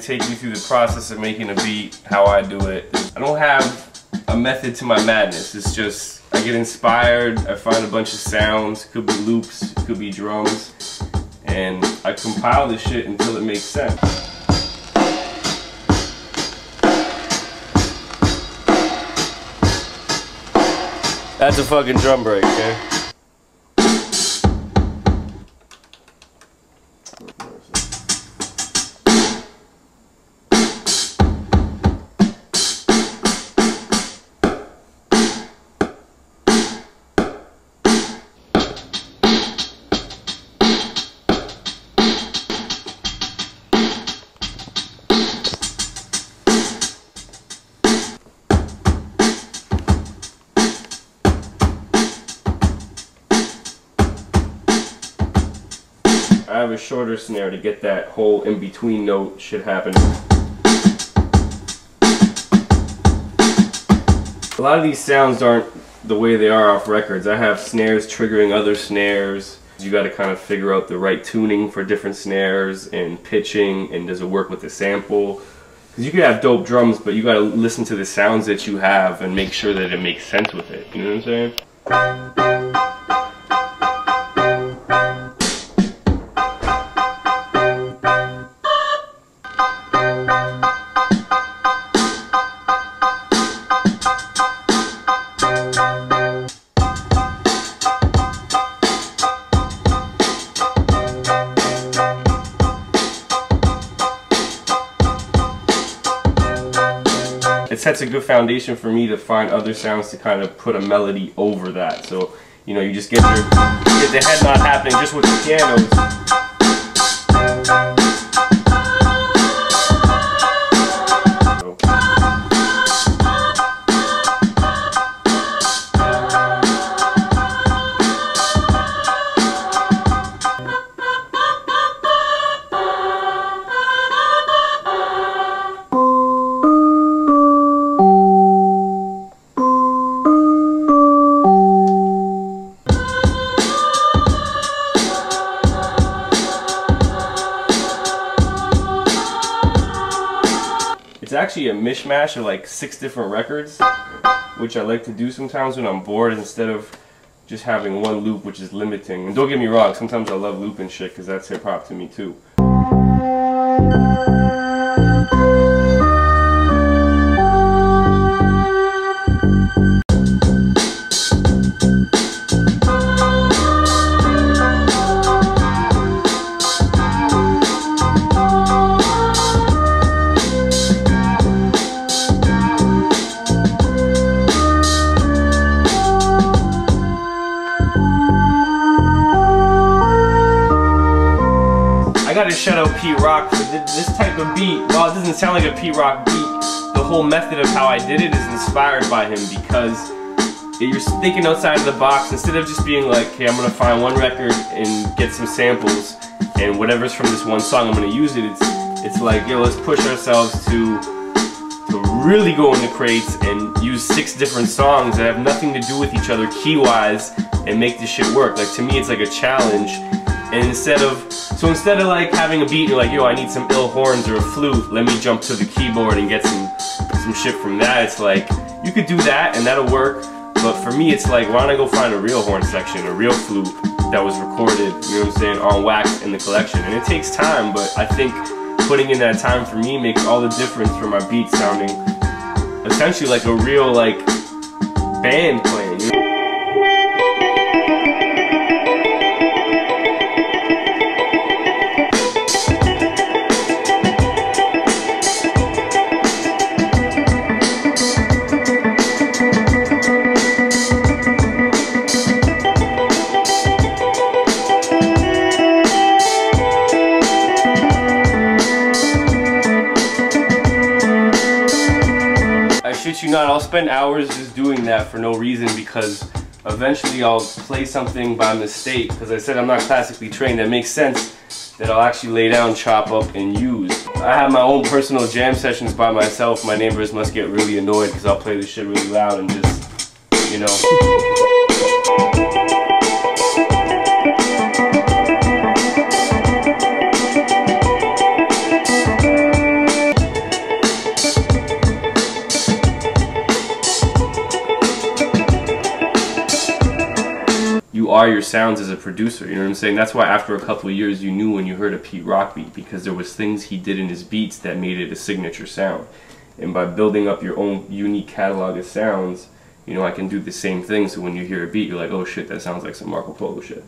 take you through the process of making a beat, how I do it. I don't have a method to my madness. It's just, I get inspired, I find a bunch of sounds, could be loops, could be drums, and I compile this shit until it makes sense. That's a fucking drum break, okay? I have a shorter snare to get that whole in-between note shit happening. A lot of these sounds aren't the way they are off records. I have snares triggering other snares. You got to kind of figure out the right tuning for different snares and pitching, and does it work with the sample. Because you could have dope drums, but you got to listen to the sounds that you have and make sure that it makes sense with it. You know what I'm saying? It sets a good foundation for me to find other sounds to kind of put a melody over that. So, you know, you just get the head nod happening just with the pianos. It's actually a mishmash of like 6 different records, which I like to do sometimes when I'm bored, instead of just having one loop, which is limiting. And don't get me wrong, sometimes I love looping shit because that's hip hop to me too. I gotta shout out Pete Rock for this type of beat. While it doesn't sound like a Pete Rock beat, the whole method of how I did it is inspired by him, because you're thinking outside of the box. Instead of just being like, hey, I'm gonna find one record and get some samples, and whatever's from this one song, I'm gonna use it. It's like, yo, let's push ourselves to really go in the crates and use 6 different songs that have nothing to do with each other key-wise and make this shit work. Like, to me, it's like a challenge. And instead of like having a beat and you're like, yo, I need some ill horns or a flute, let me jump to the keyboard and get some shit from that. It's like, you could do that and that'll work, but for me it's like, why don't I go find a real horn section, a real flute that was recorded, you know what I'm saying, on wax in the collection. And it takes time, but I think putting in that time for me makes all the difference for my beat sounding essentially like a real like band playing, you know? Shit you not, I'll spend hours just doing that for no reason, because eventually I'll play something by mistake, because I said I'm not classically trained. That makes sense that I'll actually lay down, chop up, and use. I have my own personal jam sessions by myself. My neighbors must get really annoyed because I'll play this shit really loud and just, you know. are your sounds as a producer, you know what I'm saying? That's why after a couple of years you knew when you heard a Pete Rock beat, because there was things he did in his beats that made it a signature sound. And by building up your own unique catalog of sounds, you know, I can do the same thing, so when you hear a beat, you're like, oh shit, that sounds like some Marco Polo shit.